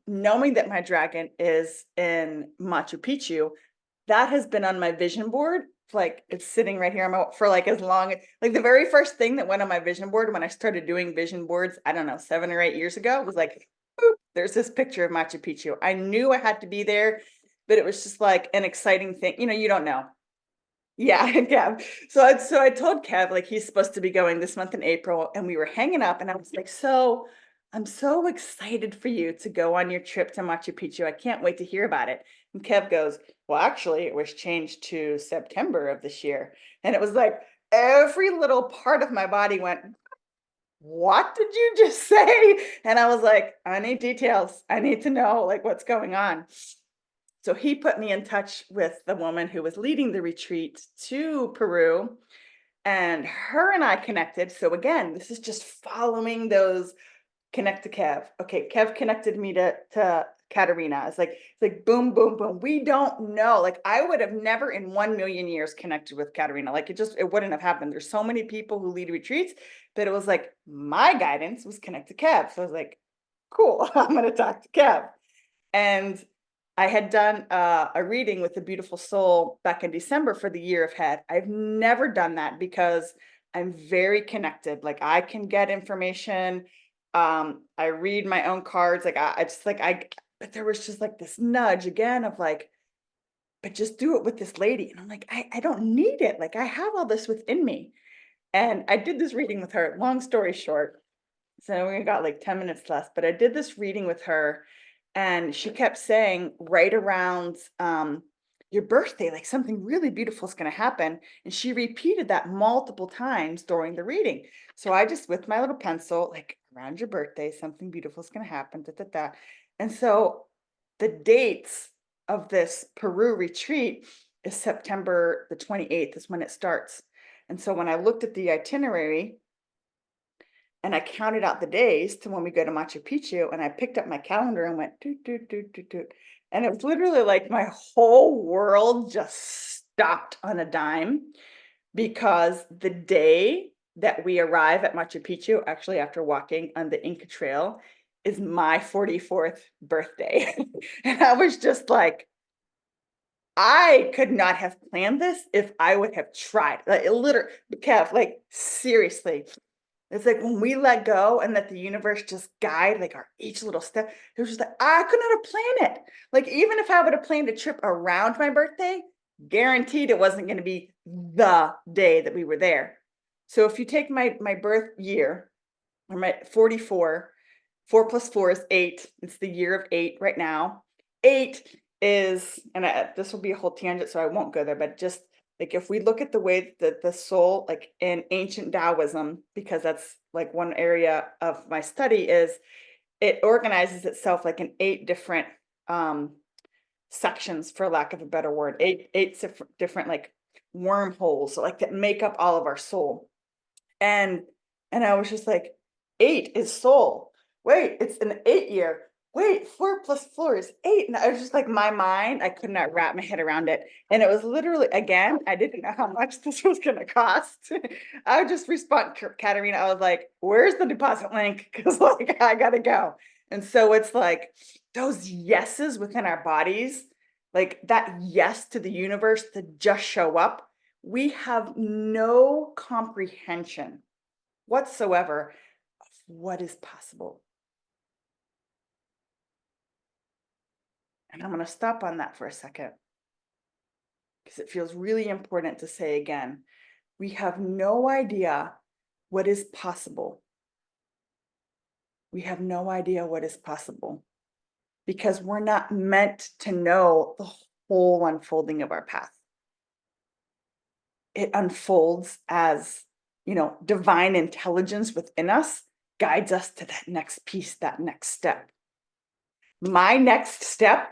knowing that my dragon is in Machu Picchu, that has been on my vision board. Like, it's sitting right here for like as long, like the very first thing that went on my vision board when I started doing vision boards, I don't know, 7 or 8 years ago, was like, boop, there's this picture of Machu Picchu. I knew I had to be there, but it was just like an exciting thing. You don't know. Yeah, Kev. So I told Kev, like, he's supposed to be going this month in April, and we were hanging up, and I was like, so I'm so excited for you to go on your trip to Machu Picchu. I can't wait to hear about it. And Kev goes, well, actually, it was changed to September of this year. And it was like every little part of my body went, what did you just say? And I was like, I need details. I need to know like what's going on. So he put me in touch with the woman who was leading the retreat to Peru, and her and I connected. So again, this is just following those, connect to Kev. Okay, Kev connected me to Katerina. It's like boom, boom, boom. We don't know. Like, I would have never in 1 million years connected with Katerina. Like, it wouldn't have happened. There's so many people who lead retreats, but it was like my guidance was connect to Kev. So I was like, cool, I'm gonna talk to Kev. And I had done a reading with the Beautiful Soul back in December for the year ahead. I've never done that because I'm very connected. Like, I can get information. I read my own cards. Like, I just like but there was just like this nudge again of like, but just do it with this lady. And I'm like, I don't need it. Like, I have all this within me. And I did this reading with her, long story short. So we got like 10 minutes left, but I did this reading with her and she kept saying right around your birthday, like something really beautiful is going to happen. And she repeated that multiple times during the reading. So I just, with my little pencil, like around your birthday, something beautiful is going to happen. Da, da, da. And so the dates of this Peru retreat is September the 28th is when it starts. And so when I looked at the itinerary, and I counted out the days to when we go to Machu Picchu, and I picked up my calendar and went doot, doot, doot, doot, doot. And it was literally like my whole world just stopped on a dime because the day that we arrive at Machu Picchu, actually after walking on the Inca Trail, is my 44th birthday. And I was just like, I could not have planned this if I would have tried. Like literally, Kev, like seriously, it's like when we let go and let the universe just guide like our each little step, it was just like, I could not have planned it. Like, even if I would have planned a trip around my birthday, guaranteed it wasn't going to be the day that we were there. So if you take my birth year, I'm at 44, 4 + 4 is 8. It's the year of 8 right now. 8 is, and this will be a whole tangent, so I won't go there, but just like if we look at the way that the soul, like in ancient Taoism, because that's like one area of my study, is it organizes itself like in 8 different sections, for lack of a better word, eight different like wormholes, like that make up all of our soul. And I was just like, 8 is soul. Wait, it's an 8 year. Wait, 4 + 4 is 8. And I was just like, my mind, I could not wrap my head around it. And it was literally, again, I didn't know how much this was going to cost. I would just respond, Katerina, I was like, where's the deposit link? Because like, I got to go. And so it's like those yeses within our bodies, like that yes to the universe to just show up. We have no comprehension whatsoever of what is possible. And I'm going to stop on that for a second because it feels really important to say again, we have no idea what is possible. We have no idea what is possible because we're not meant to know the whole unfolding of our path. It unfolds as, divine intelligence within us guides us to that next piece, that next step. My next step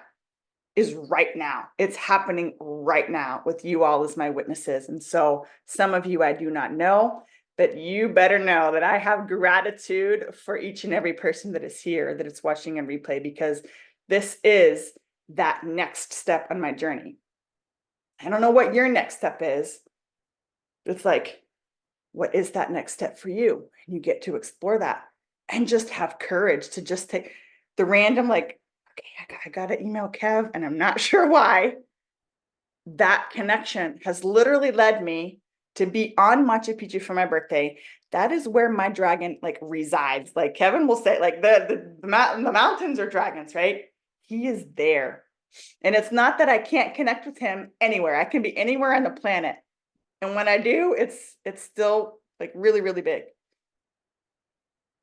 is right now. It's happening right now with you all as my witnesses. And so some of you I do not know, but you better know that I have gratitude for each and every person that is here, that is watching and replay, because this is that next step on my journey. I don't know what your next step is. It's like, what is that next step for you? And you get to explore that and just have courage to just take the random, like, okay, I got to email Kev and I'm not sure why. That connection has literally led me to be on Machu Picchu for my birthday. That is where my dragon like resides. Like Kevin will say, like the mountains are dragons, right? He is there. And it's not that I can't connect with him anywhere. I can be anywhere on the planet. And when I do, it's still like really, really big.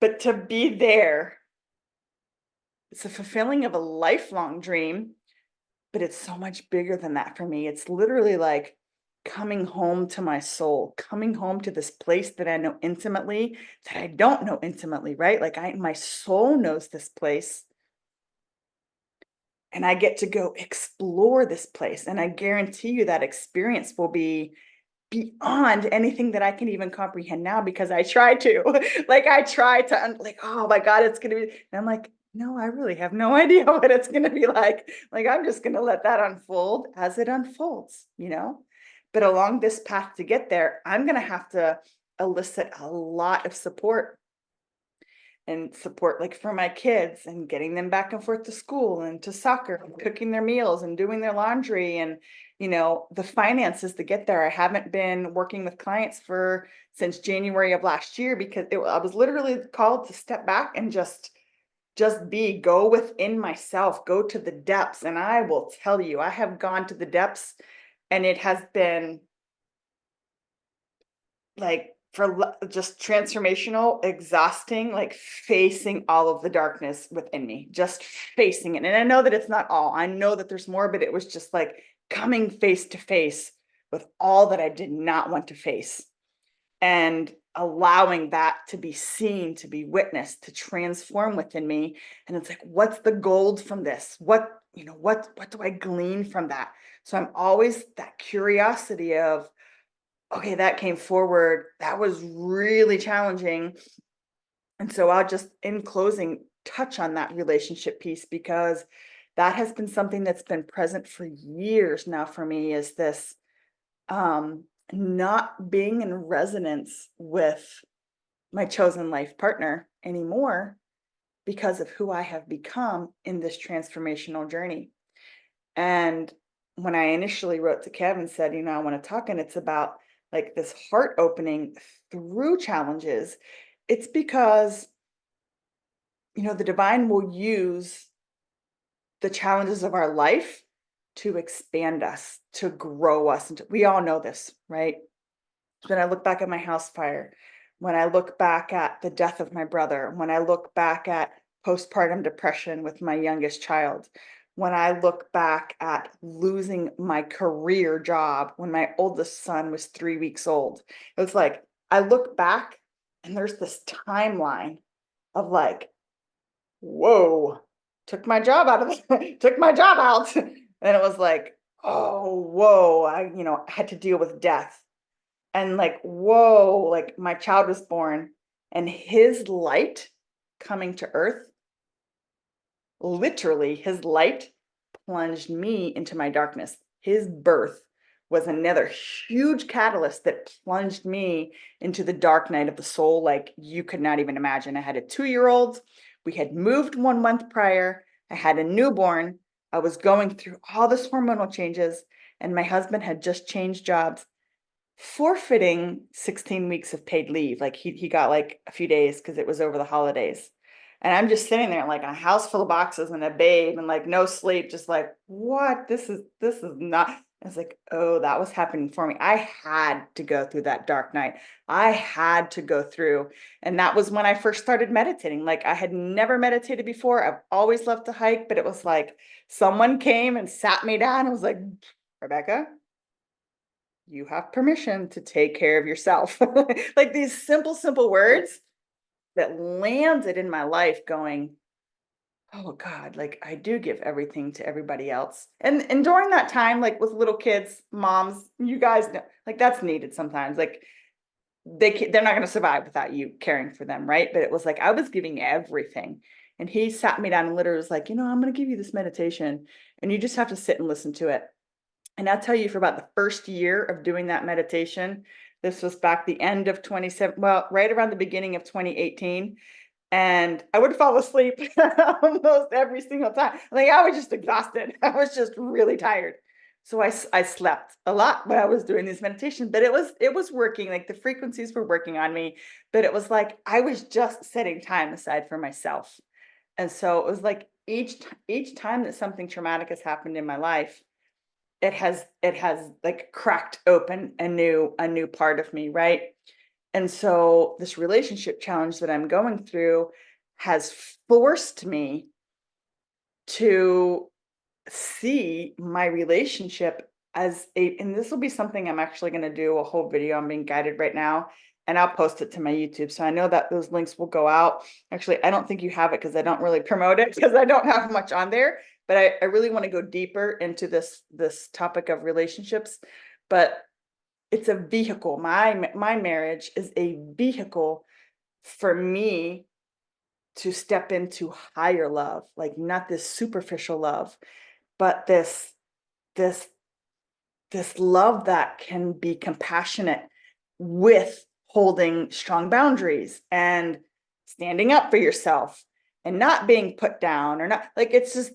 But to be there, it's a fulfilling of a lifelong dream, but it's so much bigger than that for me. It's literally like coming home to my soul, coming home to this place that I know intimately, that I don't know intimately, right? Like my soul knows this place. And I get to go explore this place. And I guarantee you that experience will be beyond anything that I can even comprehend now, because I try to, like, I try to, like, oh my God, it's going to be, and I'm like, no, I really have no idea what it's going to be like. Like, I'm just going to let that unfold as it unfolds, But along this path to get there, I'm going to have to elicit a lot of support like for my kids and getting them back and forth to school and to soccer and cooking their meals and doing their laundry and the finances to get there. I haven't been working with clients since January of last year because I was literally called to step back and just go within myself, go to the depths. And I will tell you, I have gone to the depths and it has been like just transformational, exhausting, like facing all of the darkness within me, just facing it. And I know that it's not all, I know that there's more, but it was just like coming face to face with all that I did not want to face, and allowing that to be seen, to be witnessed, to transform within me. And it's like, what's the gold from this? What do I glean from that? So I'm always that curiosity of, okay, that came forward. That was really challenging. And so I'll just, in closing, touch on that relationship piece, because that has been something that's been present for years now for me, is this not being in resonance with my chosen life partner anymore because of who I have become in this transformational journey. And when I initially wrote to Kev and said, I want to talk, and it's about like this heart opening through challenges, it's because, the divine will use the challenges of our life to expand us, to grow us. And we all know this, right? When I look back at my house fire, when I look back at the death of my brother, when I look back at postpartum depression with my youngest child, when I look back at losing my career job when my oldest son was 3 weeks old, it was like, I look back and there's this timeline of like, whoa, took my job out of took my job out. And it was like, oh, whoa, I had to deal with death. And like, whoa, like my child was born, and his light coming to earth, literally his light plunged me into my darkness. His birth was another huge catalyst that plunged me into the dark night of the soul, like you could not even imagine. I had a 2-year-old. We had moved 1 month prior. I had a newborn. I was going through all this hormonal changes, and my husband had just changed jobs, forfeiting 16 weeks of paid leave. Like he got like a few days because it was over the holidays. And I'm just sitting there like a house full of boxes and a babe and like no sleep, just like, what? This is not. I was like, oh, that was happening for me. I had to go through that dark night. I had to go through. And that was when I first started meditating. Like I had never meditated before. I've always loved to hike, but it was like someone came and sat me down and was like, Rebekah, you have permission to take care of yourself. Like these simple words that landed in my life going, oh God, like I do give everything to everybody else. And during that time, like with little kids, moms, you guys know, like that's needed sometimes. Like they're not going to survive without you caring for them, right? But it was like I was giving everything. And he sat me down and literally was like, I'm going to give you this meditation, and you just have to sit and listen to it. And I'll tell you, for about the first year of doing that meditation, this was back the end of 27, well, right around the beginning of 2018. And I would fall asleep almost every single time. Like I was just exhausted. I was just really tired. So I slept a lot when I was doing these meditations, but it was working. Like the frequencies were working on me, but it was like I was just setting time aside for myself. And so it was like each time that something traumatic has happened in my life, it has like cracked open a new part of me, right? And so this relationship challenge that I'm going through has forced me to see my relationship as and this will be something I'm actually going to do a whole video on, being guided right now, and I'll post it to my YouTube. So I know that those links will go out. Actually, I don't think you have it because I don't really promote it because I don't have much on there, but I really want to go deeper into this topic of relationships. But it's a vehicle. My marriage is a vehicle for me to step into higher love, like not this superficial love, but this this love that can be compassionate with holding strong boundaries and standing up for yourself and not being put down, or not like it's just,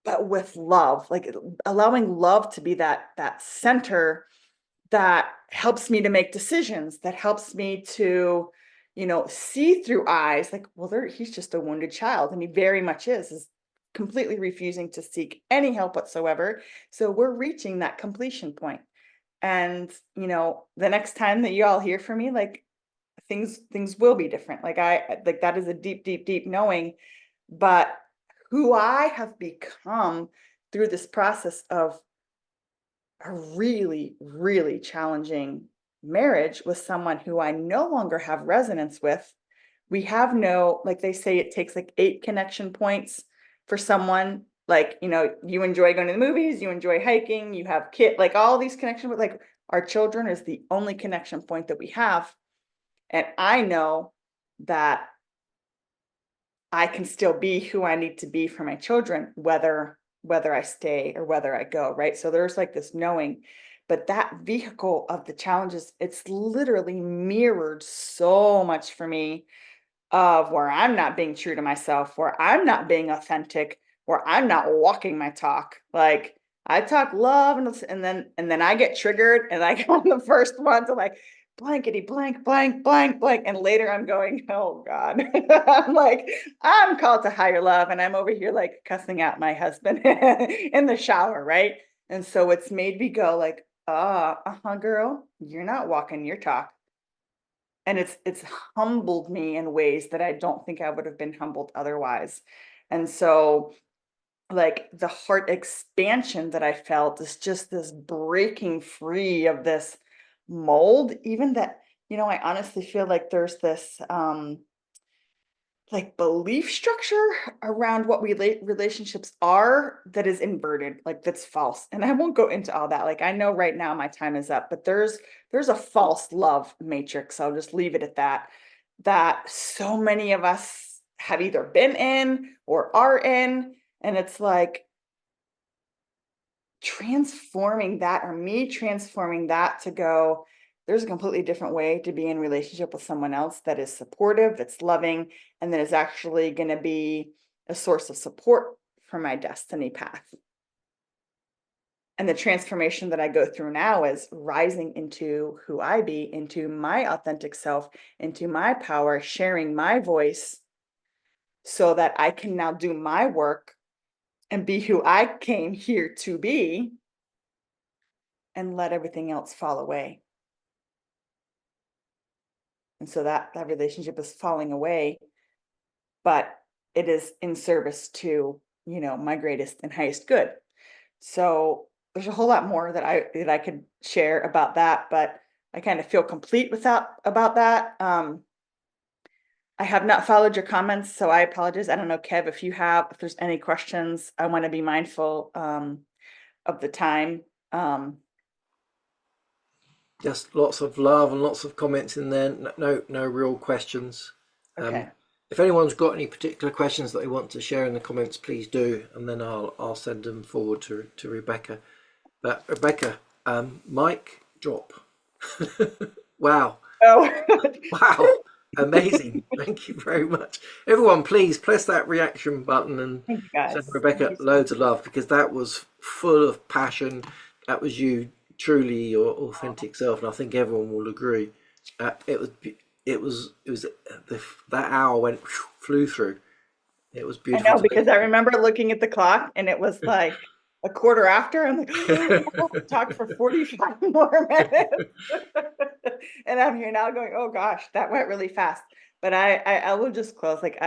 but with love, like allowing love to be that center that helps me to make decisions, that helps me to see through eyes like, well, he's just a wounded child, and he very much is completely refusing to seek any help whatsoever. So we're reaching that completion point. And the next time that you all hear from me, like things will be different. Like that is a deep, deep, deep knowing. But who I have become through this process of a really, really challenging marriage with someone who I no longer have resonance with. We have no, like they say, it takes like 8 connection points for someone. Like, you enjoy going to the movies, you enjoy hiking, you have like all these connections, but like our children is the only connection point that we have. And I know that I can still be who I need to be for my children, whether I stay or whether I go, right? So there's like this knowing, but that vehicle of the challenges, it's literally mirrored so much for me of where I'm not being true to myself, where I'm not being authentic, where I'm not walking my talk. Like I talk love and then I get triggered and I go on the first one to like blankety blank, blank, blank, blank. And later I'm going, oh God. I'm like, I'm called to higher love. And I'm over here like cussing out my husband in the shower, right? And so it's made me go like, girl, you're not walking your talk. And it's humbled me in ways that I don't think I would have been humbled otherwise. And so like the heart expansion that I felt is just this breaking free of this mold, even that, I honestly feel like there's this like belief structure around what relationships are that is inverted, like that's false. And I won't go into all that. Like I know right now my time is up, but there's a false love matrix. I'll just leave it at that. That so many of us have either been in or are in, and it's like transforming that, or me transforming that to go, there's a completely different way to be in relationship with someone else that is supportive, that's loving, and that is actually going to be a source of support for my destiny path. And the transformation that I go through now is rising into who I be, into my authentic self, into my power, sharing my voice so that I can now do my work and be who I came here to be and let everything else fall away. And so that relationship is falling away, but it is in service to, my greatest and highest good. So there's a whole lot more that I could share about that, but I kind of feel complete about that. I have not followed your comments, so I apologize. I don't know, Kev, if there's any questions. I want to be mindful of the time. Just lots of love and lots of comments in there. No real questions. Okay. If anyone's got any particular questions that they want to share in the comments, please do, and then I'll send them forward to Rebekah. But Rebekah, mic drop. Wow. Oh, Wow. Amazing. Thank you very much. Everyone, please press that reaction button and thank you guys. send Thank Rebekah you so loads of love, because that was full of passion. That was you, truly your authentic self, and I think everyone will agree. That hour flew through. It was I beautiful know, to because I remember looking at the clock and it was like a quarter after. I'm like, oh, I talked for 45 more minutes. And I'm here now going, oh gosh, that went really fast. But I will just close. Like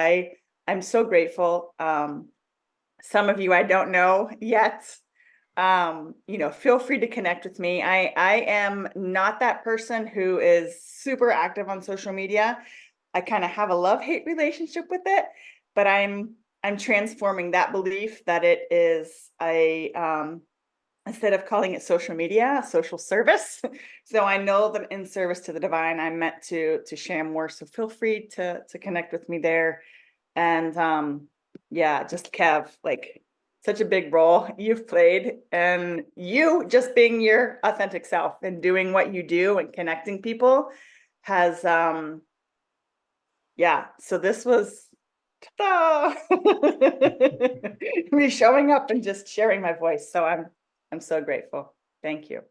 I'm so grateful. Some of you I don't know yet. Feel free to connect with me. I am not that person who is super active on social media. I kind of have a love-hate relationship with it, but I'm transforming that belief that it is instead of calling it social media, social service. So I know that in service to the divine, I'm meant to share more. So feel free to connect with me there. And just Kev, like such a big role you've played, and you just being your authentic self and doing what you do and connecting people has so this was me showing up and just sharing my voice. So I'm so grateful. Thank you.